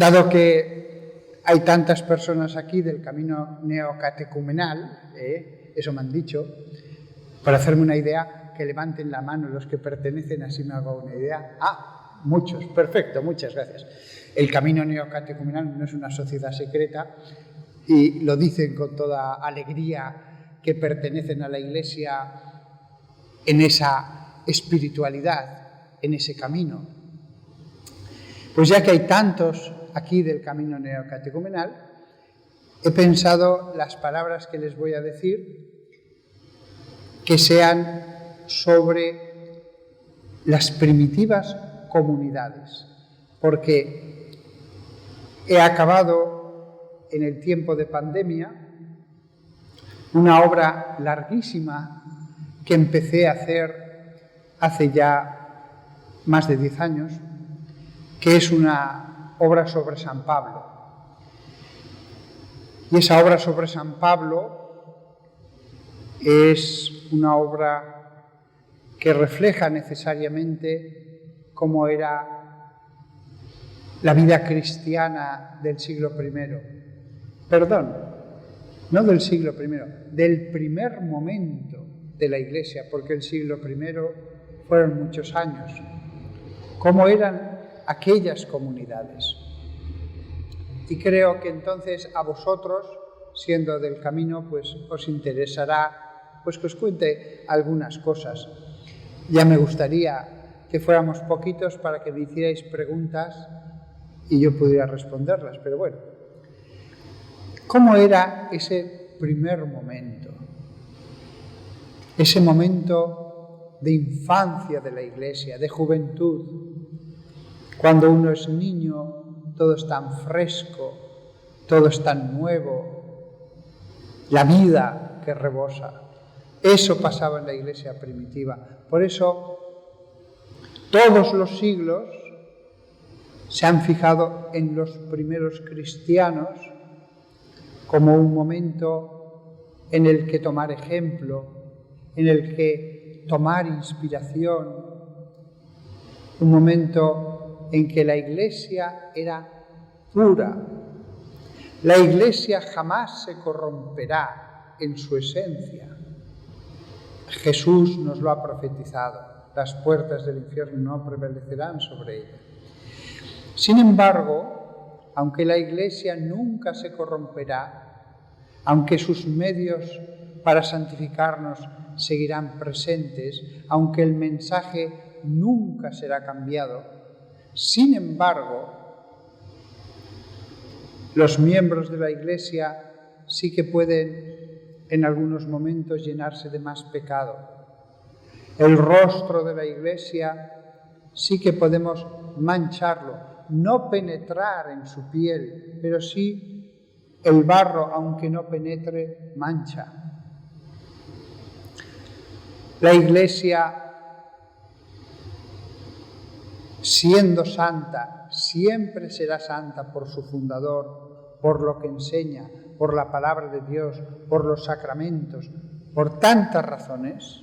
Dado que hay tantas personas aquí del camino neocatecumenal, eso me han dicho, para hacerme una idea, que levanten la mano los que pertenecen, así me hago una idea. Ah, muchos, perfecto, muchas gracias. El camino neocatecumenal no es una sociedad secreta y lo dicen con toda alegría que pertenecen a la Iglesia en esa espiritualidad, en ese camino. Pues ya que hay tantos aquí del camino neocatecumenal, he pensado las palabras que les voy a decir que sean sobre las primitivas comunidades, porque he acabado en el tiempo de pandemia una obra larguísima que empecé a hacer hace ya más de 10 años, que es una obra sobre San Pablo. Y esa obra sobre San Pablo es una obra que refleja necesariamente cómo era la vida cristiana del siglo I. Perdón, no del siglo I, del primer momento de la Iglesia, porque el siglo I fueron muchos años. Cómo eran aquellas comunidades. Y creo que entonces a vosotros, siendo del camino, pues os interesará pues que os cuente algunas cosas. Ya me gustaría que fuéramos poquitos para que me hicierais preguntas y yo pudiera responderlas, pero bueno. ¿Cómo era ese primer momento? Ese momento de infancia de la Iglesia, de juventud. Cuando uno es niño, todo es tan fresco, todo es tan nuevo, la vida que rebosa. Eso pasaba en la Iglesia primitiva. Por eso, todos los siglos se han fijado en los primeros cristianos como un momento en el que tomar ejemplo, en el que tomar inspiración, un momento en que la Iglesia era pura. La Iglesia jamás se corromperá en su esencia. Jesús nos lo ha profetizado. Las puertas del infierno no prevalecerán sobre ella. Sin embargo, aunque la Iglesia nunca se corromperá, aunque sus medios para santificarnos seguirán presentes, aunque el mensaje nunca será cambiado, sin embargo, los miembros de la Iglesia sí que pueden en algunos momentos llenarse de más pecado. El rostro de la Iglesia sí que podemos mancharlo, no penetrar en su piel, pero sí el barro, aunque no penetre, mancha. La Iglesia, siendo santa, siempre será santa por su fundador, por lo que enseña, por la palabra de Dios, por los sacramentos, por tantas razones.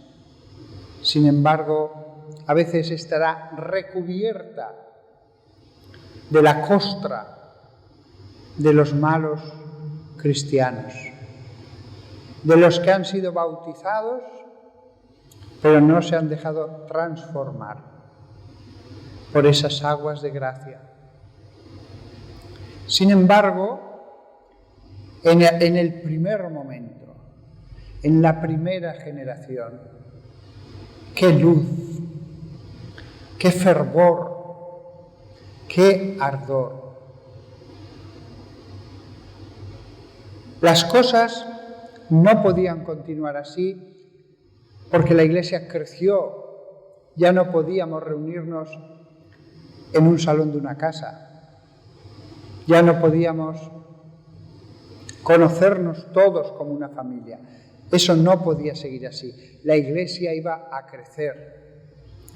Sin embargo, a veces estará recubierta de la costra de los malos cristianos, de los que han sido bautizados, pero no se han dejado transformar por esas aguas de gracia. Sin embargo, en el primer momento, en la primera generación, qué luz, qué fervor, qué ardor. Las cosas no podían continuar así porque la Iglesia creció. Ya no podíamos reunirnos en un salón de una casa. Ya no podíamos conocernos todos como una familia. Eso no podía seguir así. La Iglesia iba a crecer.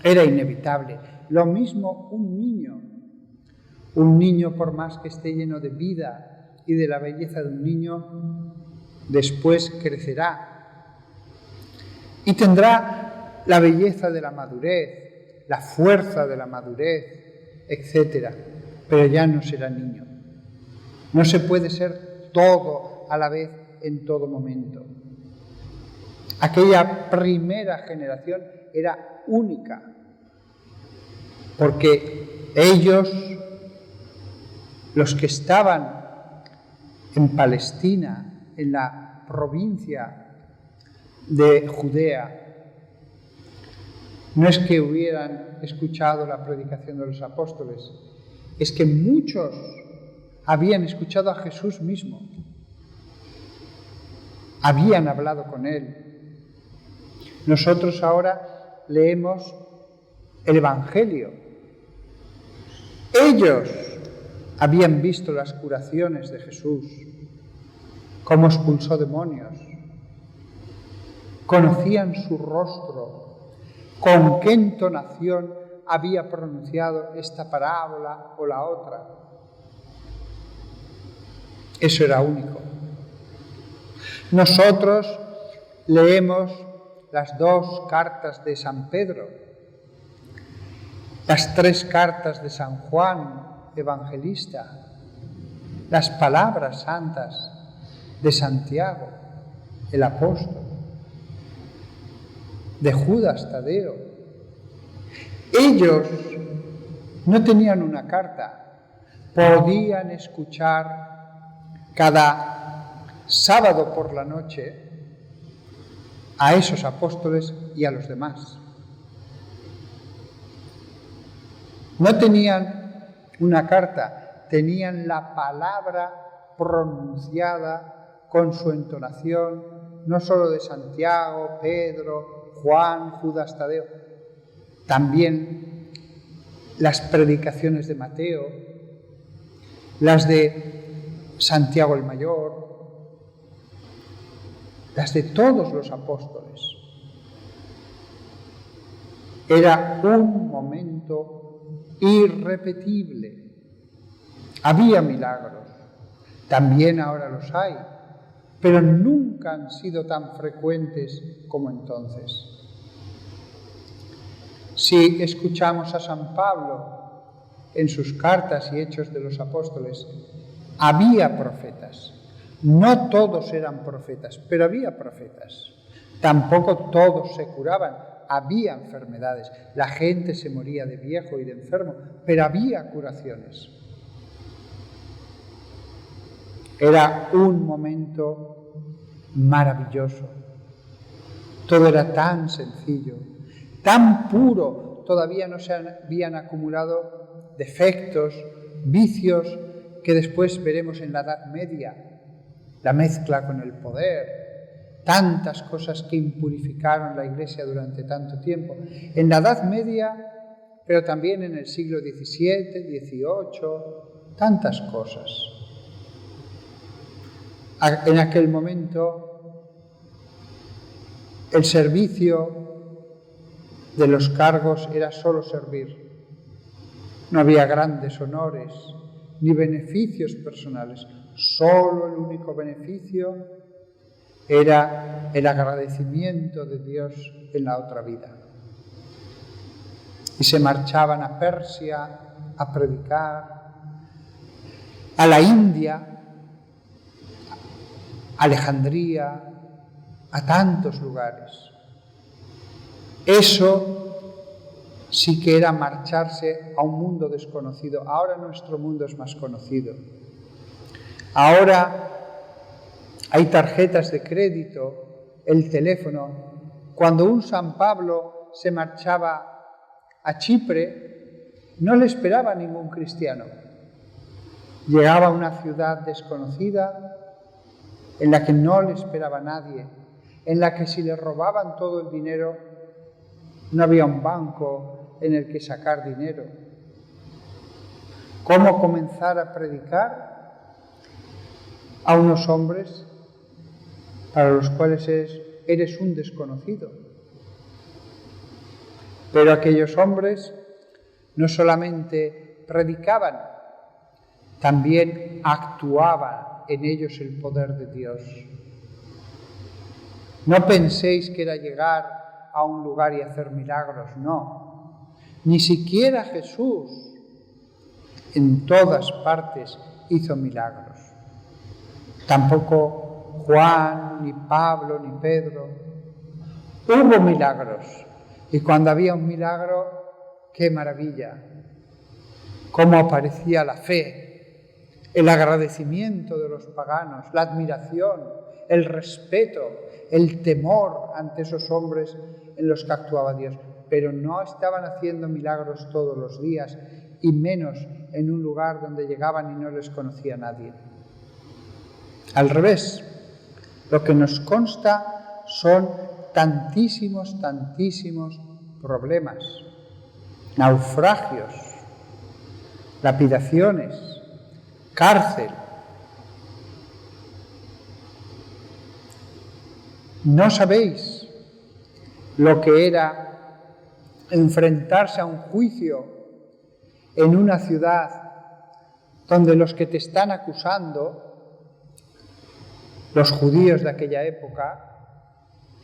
Era inevitable. Lo mismo un niño. Un niño, por más que esté lleno de vida y de la belleza de un niño, después crecerá y tendrá la belleza de la madurez, la fuerza de la madurez, etc. Pero ya no será niño. No se puede ser todo a la vez en todo momento. Aquella primera generación era única, porque ellos, los que estaban en Palestina, en la provincia de Judea, no es que hubieran escuchado la predicación de los apóstoles, es que muchos habían escuchado a Jesús mismo, habían hablado con Él. Nosotros ahora leemos el Evangelio. Ellos habían visto las curaciones de Jesús, cómo expulsó demonios, conocían su rostro, con qué entonación había pronunciado esta parábola o la otra. Eso era único. Nosotros leemos las 2 cartas de San Pedro, las 3 cartas de San Juan Evangelista, las palabras santas de Santiago, el apóstol, de Judas Tadeo. Ellos no tenían una carta, podían escuchar cada sábado por la noche a esos apóstoles y a los demás. No tenían una carta, tenían la palabra pronunciada con su entonación, no solo de Santiago, Pedro, Juan, Judas Tadeo, también las predicaciones de Mateo, las de Santiago el Mayor, las de todos los apóstoles. Era un momento irrepetible. Había milagros, también ahora los hay, pero nunca han sido tan frecuentes como entonces. Si escuchamos a San Pablo en sus cartas y Hechos de los Apóstoles, había profetas. No todos eran profetas, pero había profetas. Tampoco todos se curaban, había enfermedades. La gente se moría de viejo y de enfermo, pero había curaciones. Era un momento maravilloso. Todo era tan sencillo, tan puro. Todavía no se habían acumulado defectos, vicios que después veremos en la Edad Media. La mezcla con el poder, tantas cosas que impurificaron la Iglesia durante tanto tiempo. En la Edad Media, pero también en el siglo XVII, XVIII, tantas cosas. En aquel momento, el servicio de los cargos era solo servir. No había grandes honores ni beneficios personales. Solo el único beneficio era el agradecimiento de Dios en la otra vida. Y se marchaban a Persia a predicar, a la India, a Alejandría, a tantos lugares. Eso sí que era marcharse a un mundo desconocido. Ahora nuestro mundo es más conocido. Ahora hay tarjetas de crédito, el teléfono. Cuando un San Pablo se marchaba a Chipre, no le esperaba ningún cristiano. Llegaba a una ciudad desconocida en la que no le esperaba nadie, en la que si le robaban todo el dinero, no había un banco en el que sacar dinero. ¿Cómo comenzar a predicar a unos hombres para los cuales eres un desconocido? Pero aquellos hombres no solamente predicaban, también actuaba en ellos el poder de Dios. No penséis que era llegar a un lugar y hacer milagros, no. Ni siquiera Jesús en todas partes hizo milagros. tampoco Juan, ni Pablo, ni Pedro. Hubo milagros, y cuando había un milagro, ¡qué maravilla! Cómo aparecía la fe, el agradecimiento de los paganos, la admiración, el respeto, el temor ante esos hombres en los que actuaba Dios. Pero no estaban haciendo milagros todos los días, y menos en un lugar donde llegaban y no les conocía nadie. Al revés, lo que nos consta son tantísimos problemas, naufragios, lapidaciones, cárcel. ¿No sabéis lo que era enfrentarse a un juicio en una ciudad donde los que te están acusando, los judíos de aquella época,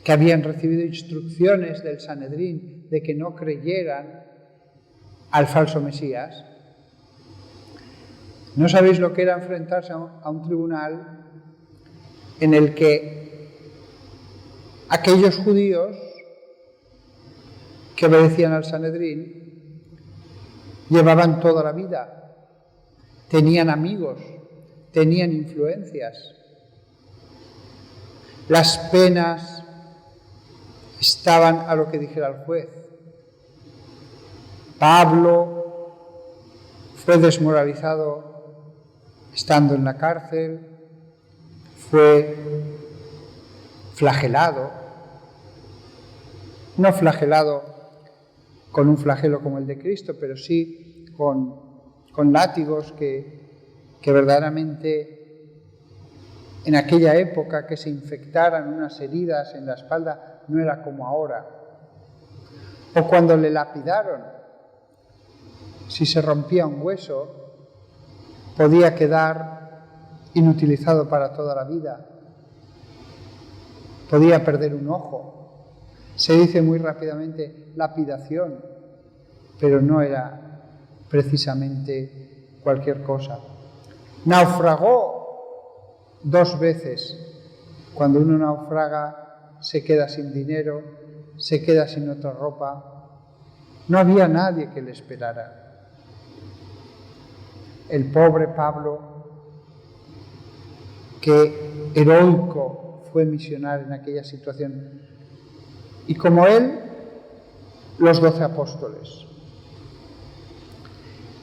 que habían recibido instrucciones del Sanedrín de que no creyeran al falso Mesías? ¿No sabéis lo que era enfrentarse a un tribunal en el que aquellos judíos que obedecían al Sanedrín llevaban toda la vida, tenían amigos, tenían influencias? Las penas estaban a lo que dijera el juez. Pablo fue desmoralizado estando en la cárcel, fue flagelado, no flagelado con un flagelo como el de Cristo, pero sí con látigos que verdaderamente en aquella época, que se infectaran unas heridas en la espalda no era como ahora. O cuando le lapidaron, si se rompía un hueso, podía quedar inutilizado para toda la vida. Podía perder un ojo. Se dice muy rápidamente lapidación, pero no era precisamente cualquier cosa. Naufragó 2 veces. Cuando uno naufraga, se queda sin dinero, se queda sin otra ropa. No había nadie que le esperara. El pobre Pablo, que heroico fue misionar en aquella situación, y como él, los 12 apóstoles.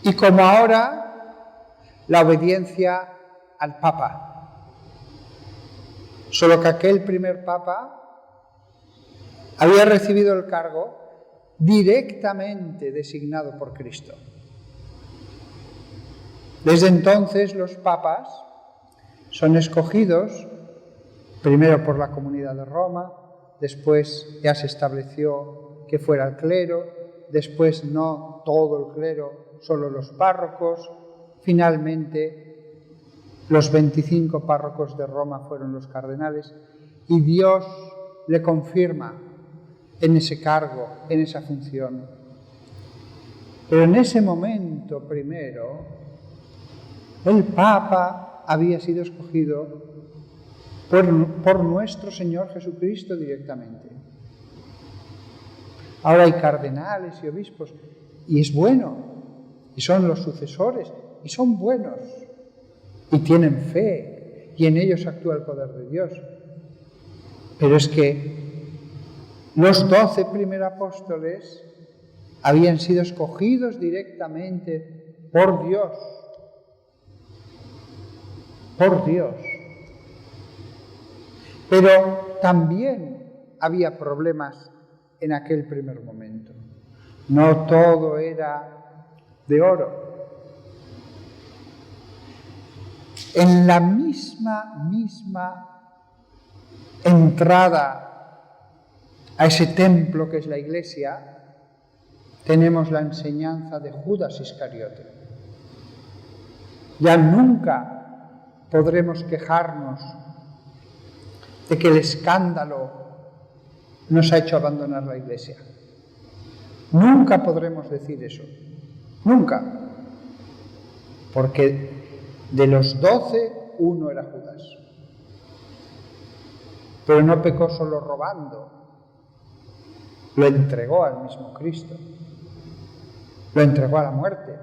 Y como ahora, la obediencia al Papa. Solo que aquel primer Papa había recibido el cargo directamente designado por Cristo. Desde entonces los papas son escogidos primero por la Comunidad de Roma, después ya se estableció que fuera el clero, después no todo el clero, solo los párrocos, finalmente los 25 párrocos de Roma fueron los cardenales, y Dios le confirma en ese cargo, en esa función. Pero en ese momento primero, el Papa había sido escogido por nuestro Señor Jesucristo directamente. Ahora hay cardenales y obispos, y es bueno, y son los sucesores, y son buenos, y tienen fe, y en ellos actúa el poder de Dios. Pero es que los 12 primeros apóstoles habían sido escogidos directamente por Dios. Por Dios. Pero también había problemas en aquel primer momento. No todo era de oro. En la misma entrada a ese templo que es la Iglesia, tenemos la enseñanza de Judas Iscariote. Ya nunca podremos quejarnos de que el escándalo nos ha hecho abandonar la Iglesia. Nunca podremos decir eso. Nunca. Porque de los 12, uno era Judas. pero no pecó solo robando, lo entregó al mismo Cristo, lo entregó a la muerte.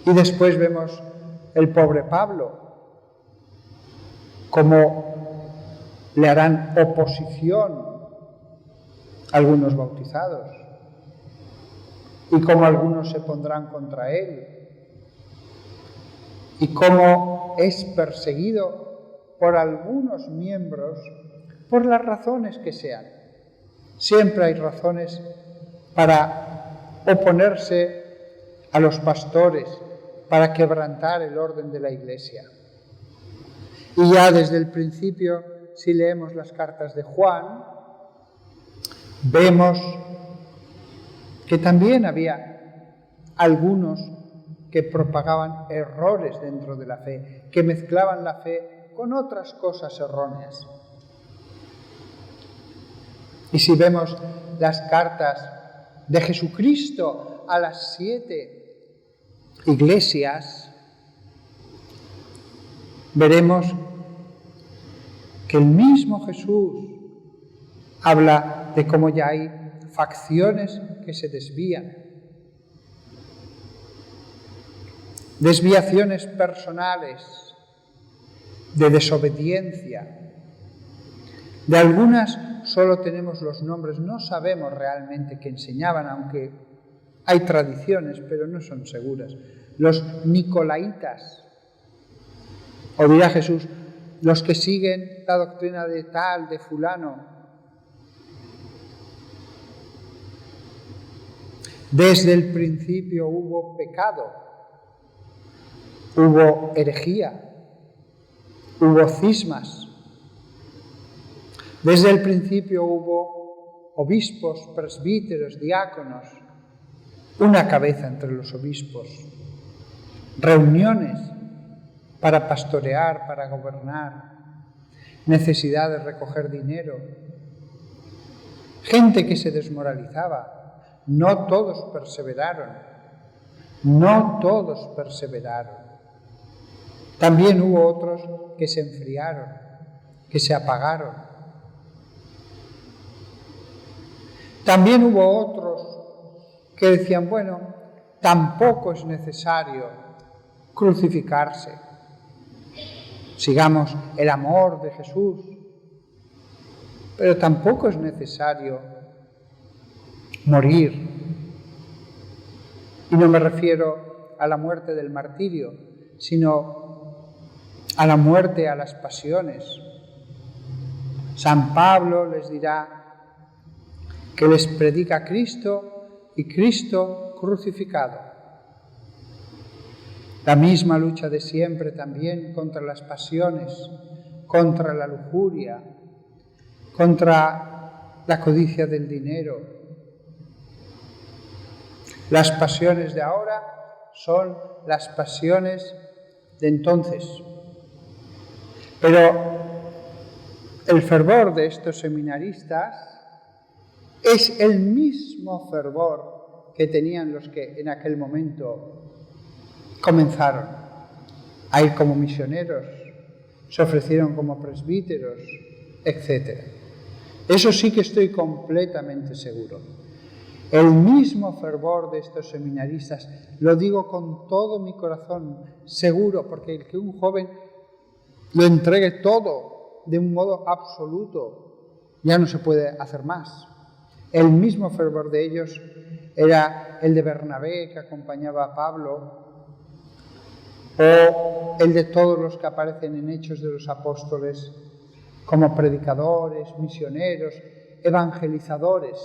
Y después vemos el pobre Pablo, cómo le harán oposición algunos bautizados y cómo algunos se pondrán contra él y cómo es perseguido por algunos miembros por las razones que sean. Siempre hay razones para oponerse a los pastores, para quebrantar el orden de la Iglesia. Y ya desde el principio, si leemos las cartas de Juan, vemos que también había algunos que propagaban errores dentro de la fe, que mezclaban la fe con otras cosas erróneas. Y si vemos las cartas de Jesucristo a las 7 iglesias, veremos que el mismo Jesús habla de cómo ya hay facciones que se desvían, desviaciones personales, de desobediencia. De algunas solo tenemos los nombres, no sabemos realmente qué enseñaban, aunque hay tradiciones, pero no son seguras. Los nicolaitas, o dirá Jesús, los que siguen la doctrina de tal, de fulano. Desde el principio hubo pecado, hubo herejía, hubo cismas. Desde el principio hubo obispos, presbíteros, diáconos, una cabeza entre los obispos, reuniones para pastorear, para gobernar, necesidad de recoger dinero, gente que se desmoralizaba. No todos perseveraron, no todos perseveraron. También hubo otros que se enfriaron, que se apagaron. También hubo otros que decían, bueno, tampoco es necesario crucificarse. Sigamos el amor de Jesús, pero tampoco es necesario morir. Y no me refiero a la muerte del martirio, sino a la muerte, a las pasiones. San Pablo les dirá que les predica Cristo y Cristo crucificado. La misma lucha de siempre también contra las pasiones, contra la lujuria, contra la codicia del dinero. Las pasiones de ahora son las pasiones de entonces. Pero el fervor de estos seminaristas es el mismo fervor que tenían los que en aquel momento comenzaron a ir como misioneros, se ofrecieron como presbíteros, etc. Eso sí que estoy completamente seguro. El mismo fervor de estos seminaristas, lo digo con todo mi corazón, seguro, porque el que un joven lo entregue todo de un modo absoluto, ya no se puede hacer más. El mismo fervor de ellos era el de Bernabé, que acompañaba a Pablo, o el de todos los que aparecen en Hechos de los Apóstoles como predicadores, misioneros, evangelizadores.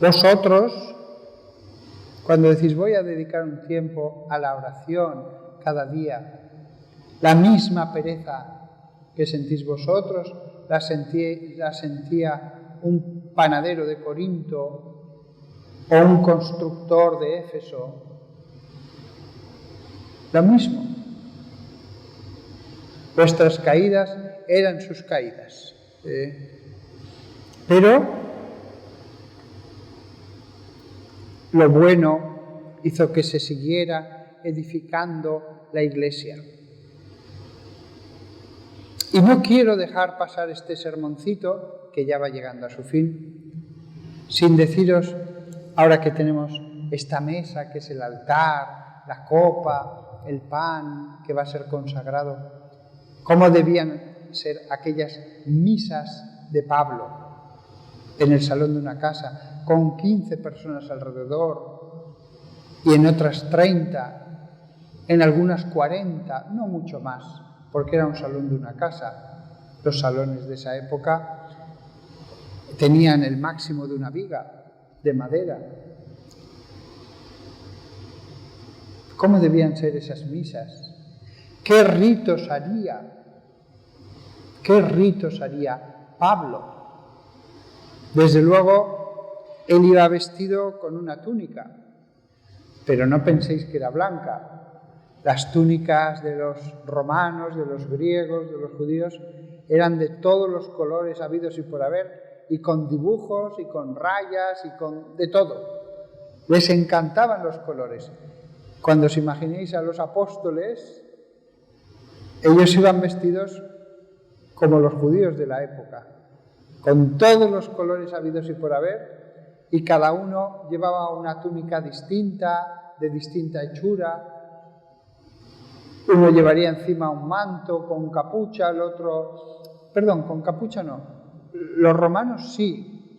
Vosotros, cuando decís voy a dedicar un tiempo a la oración cada día, la misma pereza que sentís vosotros, la sentía un panadero de Corinto o un constructor de Éfeso. Lo mismo. Vuestras caídas eran sus caídas. Pero lo bueno hizo que se siguiera edificando la iglesia. Y no quiero dejar pasar este sermoncito, que ya va llegando a su fin, sin deciros, ahora que tenemos esta mesa, que es el altar, la copa, el pan que va a ser consagrado, cómo debían ser aquellas misas de Pablo en el salón de una casa, con 15 personas alrededor y en otras 30, en algunas 40, no mucho más, porque era un salón de una casa. Los salones de esa época tenían el máximo de una viga de madera. ¿Cómo debían ser esas misas? ¿Qué ritos haría? ¿Qué ritos haría Pablo? Desde luego, él iba vestido con una túnica, pero no penséis que era blanca. Las túnicas de los romanos, de los griegos, de los judíos, eran de todos los colores habidos y por haber, y con dibujos, y con rayas, y con de todo. Les encantaban los colores. Cuando os imaginéis a los apóstoles, ellos iban vestidos como los judíos de la época, con todos los colores habidos y por haber, y cada uno llevaba una túnica distinta, de distinta hechura. Uno llevaría encima un manto con capucha, el otro... Perdón, con capucha no. Los romanos sí.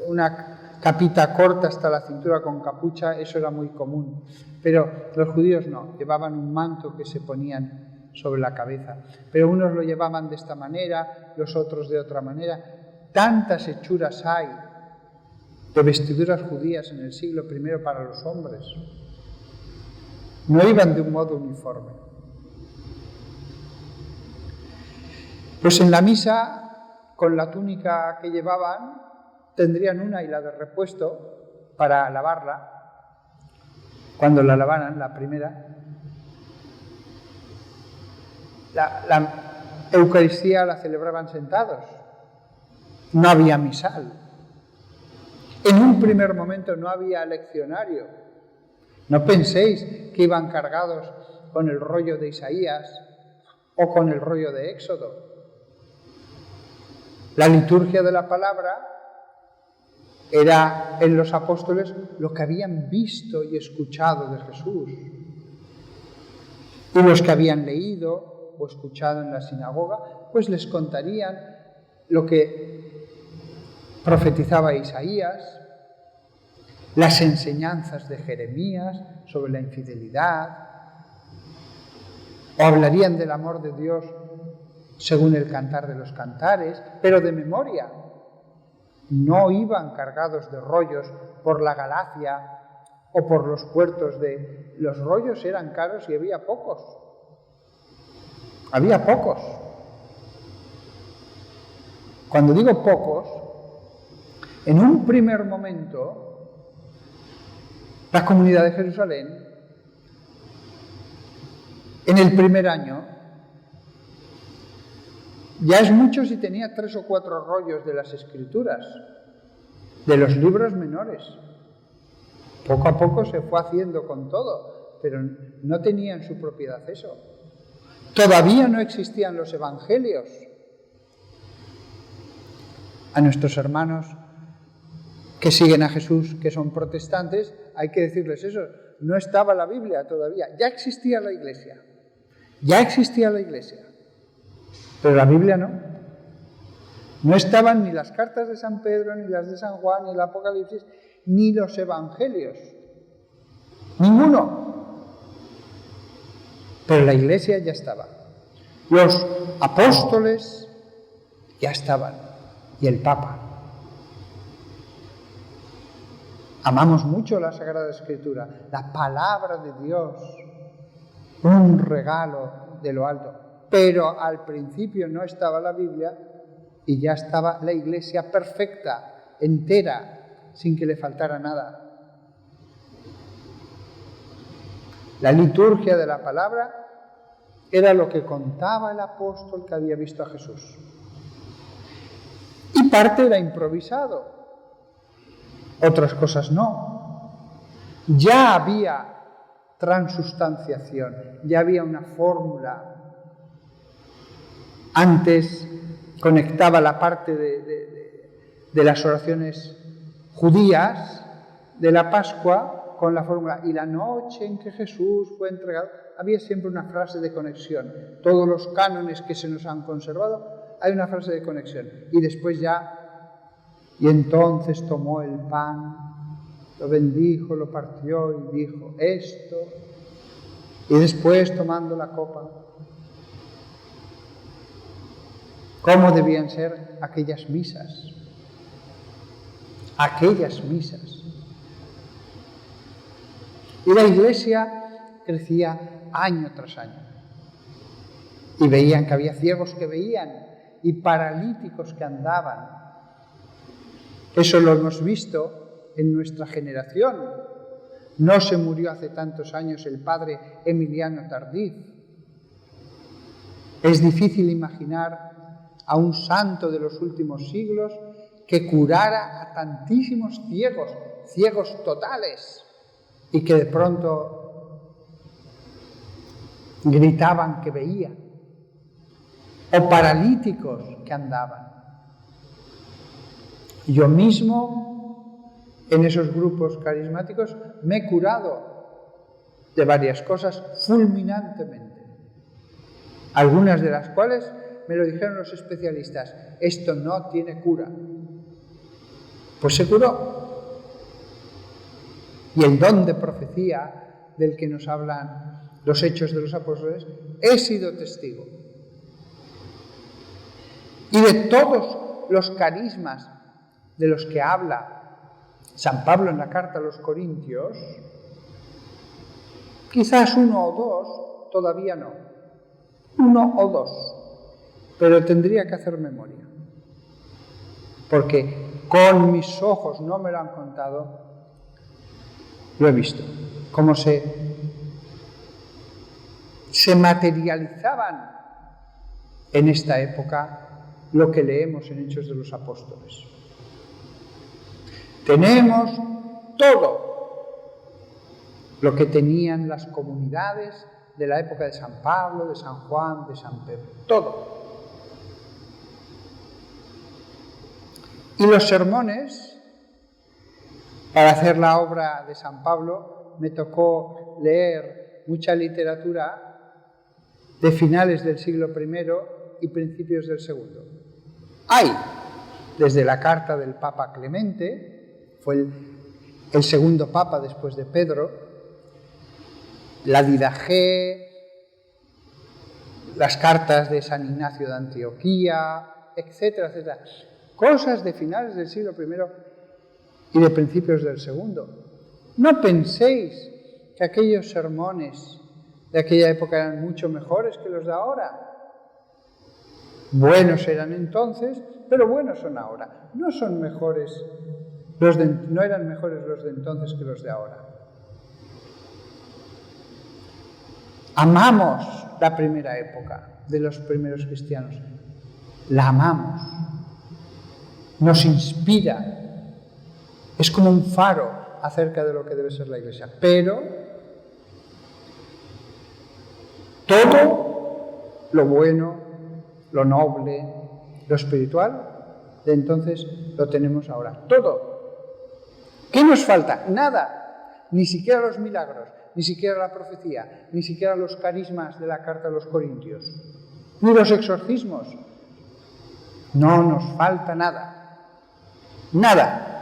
Una capita corta hasta la cintura con capucha, eso era muy común. Pero los judíos no, llevaban un manto que se ponían sobre la cabeza. Pero unos lo llevaban de esta manera, los otros de otra manera. Tantas hechuras hay de vestiduras judías en el siglo I para los hombres. No iban de un modo uniforme. Pues en la misa, con la túnica que llevaban, tendrían una y la de repuesto para lavarla. Cuando la lavaran, la primera, la Eucaristía la celebraban sentados. No había misal. En un primer momento no había leccionario. No penséis que iban cargados con el rollo de Isaías o con el rollo de Éxodo. La liturgia de la palabra era en los apóstoles lo que habían visto y escuchado de Jesús. Y los que habían leído o escuchado en la sinagoga, pues les contarían lo que profetizaba Isaías, las enseñanzas de Jeremías sobre la infidelidad, o hablarían del amor de Dios según el cantar de los cantares, pero de memoria. No iban cargados de rollos por la Galacia o por los puertos de... Los rollos eran caros y había pocos. Había pocos. Cuando digo pocos, en un primer momento, la Comunidad de Jerusalén, en el primer año, ya es mucho si tenía 3 o 4 rollos de las Escrituras, de los libros menores. Poco a poco se fue haciendo con todo, pero no tenían su propiedad eso. Todavía no existían los evangelios. A nuestros hermanos que siguen a Jesús, que son protestantes, hay que decirles eso. No estaba la Biblia todavía, ya existía la Iglesia. Ya existía la Iglesia. Pero la Biblia no. No estaban ni las cartas de San Pedro, ni las de San Juan, ni el Apocalipsis, ni los evangelios. Ninguno. Pero la Iglesia ya estaba. Los apóstoles ya estaban. Y el Papa. Amamos mucho la Sagrada Escritura, la palabra de Dios, un regalo de lo alto. Pero al principio no estaba la Biblia y ya estaba la Iglesia perfecta, entera, sin que le faltara nada. La liturgia de la palabra era lo que contaba el apóstol que había visto a Jesús. Y parte era improvisado, otras cosas no. Ya había transustanciación, ya había una fórmula. Antes conectaba la parte de las oraciones judías de la Pascua con la fórmula, y la noche en que Jesús fue entregado, había siempre una frase de conexión. Todos los cánones que se nos han conservado, hay una frase de conexión. Y después ya, y entonces tomó el pan, lo bendijo, lo partió y dijo esto, y después tomando la copa. ¿Cómo debían ser aquellas misas? Aquellas misas. Y la Iglesia crecía año tras año. Y veían que había ciegos que veían y paralíticos que andaban. Eso lo hemos visto en nuestra generación. No se murió hace tantos años el padre Emiliano Tardif. Es difícil imaginar a un santo de los últimos siglos que curara a tantísimos ciegos, ciegos totales, y que de pronto gritaban que veían, o paralíticos que andaban. Yo mismo, en esos grupos carismáticos, me he curado de varias cosas fulminantemente, algunas de las cuales me lo dijeron los especialistas: esto no tiene cura. Pues se curó. Y el don de profecía del que nos hablan los Hechos de los Apóstoles, he sido testigo. Y de todos los carismas de los que habla San Pablo en la carta a los Corintios, quizás uno o dos, todavía no. Uno o dos. Pero tendría que hacer memoria, porque con mis ojos, no me lo han contado, lo he visto, cómo se materializaban en esta época lo que leemos en Hechos de los Apóstoles. Tenemos todo lo que tenían las comunidades de la época de San Pablo, de San Juan, de San Pedro, todo. Y los sermones, para hacer la obra de San Pablo, me tocó leer mucha literatura de finales del siglo I y principios del II. Hay, desde la carta del Papa Clemente, fue el segundo Papa después de Pedro, la Didache, las cartas de San Ignacio de Antioquía, etcétera, etcétera. Cosas de finales del siglo I y de principios del II. No penséis que aquellos sermones de aquella época eran mucho mejores que los de ahora. Buenos eran entonces, pero buenos son ahora. No son mejores no eran mejores los de entonces que los de ahora. Amamos la primera época de los primeros cristianos. La amamos. Nos inspira, es como un faro acerca de lo que debe ser la Iglesia, pero todo lo bueno, lo noble, lo espiritual, de entonces lo tenemos ahora, todo. ¿Qué nos falta? Nada, ni siquiera los milagros, ni siquiera la profecía, ni siquiera los carismas de la carta a los Corintios, ni los exorcismos. No nos falta nada. Nada.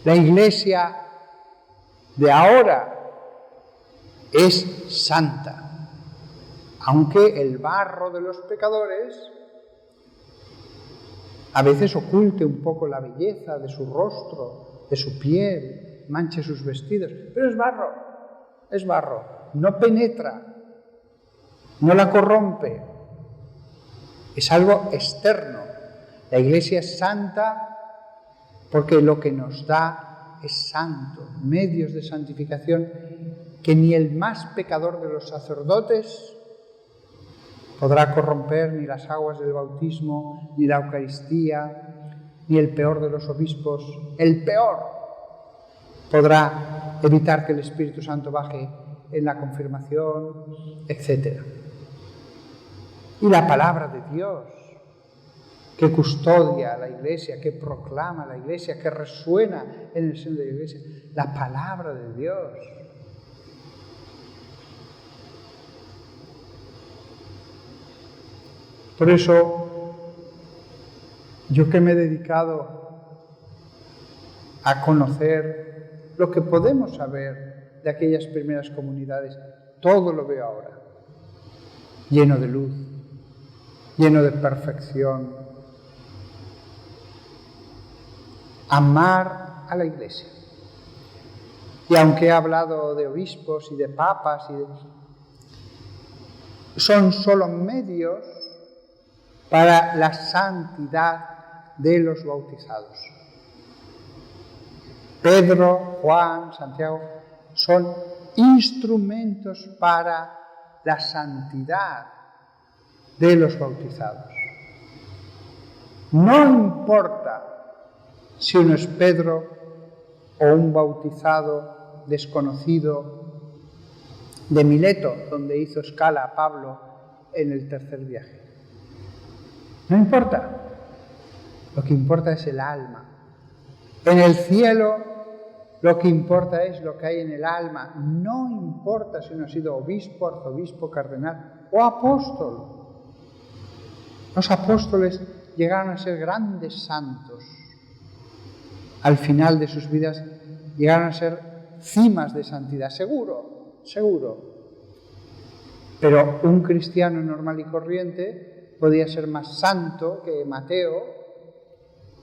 La Iglesia de ahora es santa, aunque el barro de los pecadores a veces oculte un poco la belleza de su rostro, de su piel, manche sus vestidos, pero es barro, no penetra, no la corrompe, es algo externo. La Iglesia es santa porque lo que nos da es santo, medios de santificación que ni el más pecador de los sacerdotes podrá corromper, ni las aguas del bautismo, ni la Eucaristía, ni el peor de los obispos, el peor, podrá evitar que el Espíritu Santo baje en la confirmación, etc. Y la palabra de Dios, que custodia a la Iglesia, que proclama a la Iglesia, que resuena en el seno de la Iglesia, la palabra de Dios. Por eso, yo que me he dedicado a conocer lo que podemos saber de aquellas primeras comunidades, todo lo veo ahora, lleno de luz, lleno de perfección. Amar a la Iglesia. Y aunque he hablado de obispos y de papas, son solo medios para la santidad de los bautizados. Pedro, Juan, Santiago son instrumentos para la santidad de los bautizados. No importa si uno es Pedro o un bautizado desconocido de Mileto, donde hizo escala Pablo en el tercer viaje. No importa. Lo que importa es el alma. En el cielo lo que importa es lo que hay en el alma. No importa si uno ha sido obispo, arzobispo, cardenal o apóstol. Los apóstoles llegaron a ser grandes santos. Al final de sus vidas llegaron a ser cimas de santidad, seguro. Pero un cristiano normal y corriente podía ser más santo que Mateo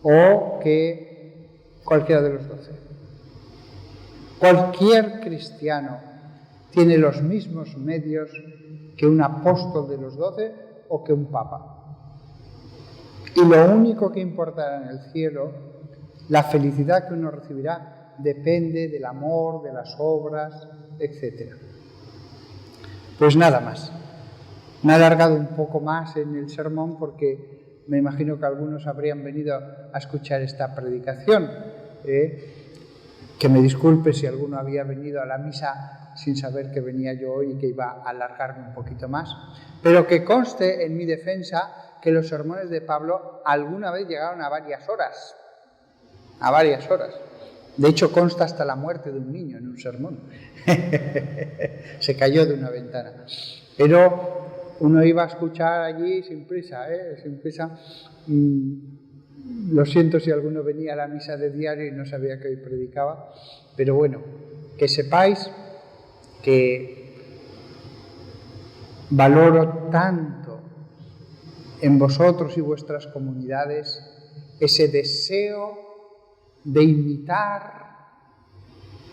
o que cualquiera de los 12. Cualquier cristiano tiene los mismos medios que un apóstol de los 12 o que un papa. Y lo único que importará en el cielo, la felicidad que uno recibirá, depende del amor, de las obras, etc. Pues nada más. Me he alargado un poco más en el sermón porque me imagino que algunos habrían venido a escuchar esta predicación. Que me disculpe si alguno había venido a la misa sin saber que venía yo hoy y que iba a alargarme un poquito más. Pero que conste en mi defensa que los sermones de Pablo alguna vez llegaron a varias horas. De hecho, consta hasta la muerte de un niño en un sermón. Se cayó de una ventana. Pero uno iba a escuchar allí sin prisa. Lo siento si alguno venía a la misa de diario y no sabía que hoy predicaba. Pero bueno, que sepáis que valoro tanto en vosotros y vuestras comunidades ese deseo de imitar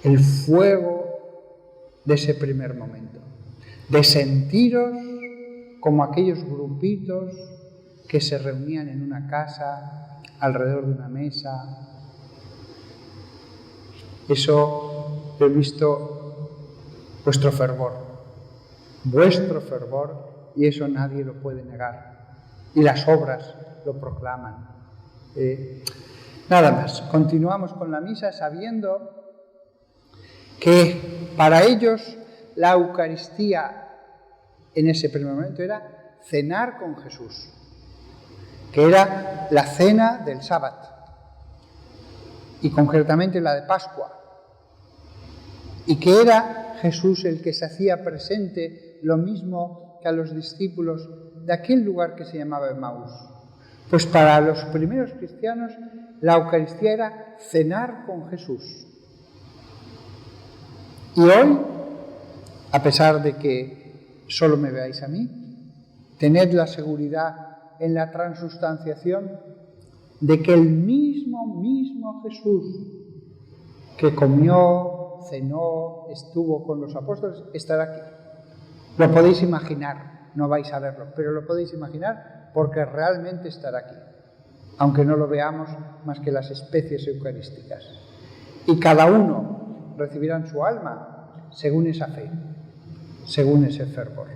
el fuego de ese primer momento, de sentiros como aquellos grupitos que se reunían en una casa, alrededor de una mesa. Eso he visto vuestro fervor, y eso nadie lo puede negar. Y las obras lo proclaman. Nada más, continuamos con la misa sabiendo que para ellos la Eucaristía en ese primer momento era cenar con Jesús, que era la cena del sábado y concretamente la de Pascua, y que era Jesús el que se hacía presente lo mismo que a los discípulos de aquel lugar que se llamaba Emaús. Pues para los primeros cristianos la Eucaristía era cenar con Jesús. Y hoy, a pesar de que solo me veáis a mí, tened la seguridad en la transustanciación de que el mismo Jesús que comió, cenó, estuvo con los apóstoles, estará aquí. Lo podéis imaginar, no vais a verlo, pero lo podéis imaginar porque realmente estará aquí, aunque no lo veamos más que las especies eucarísticas. Y cada uno recibirá en su alma según esa fe, según ese fervor.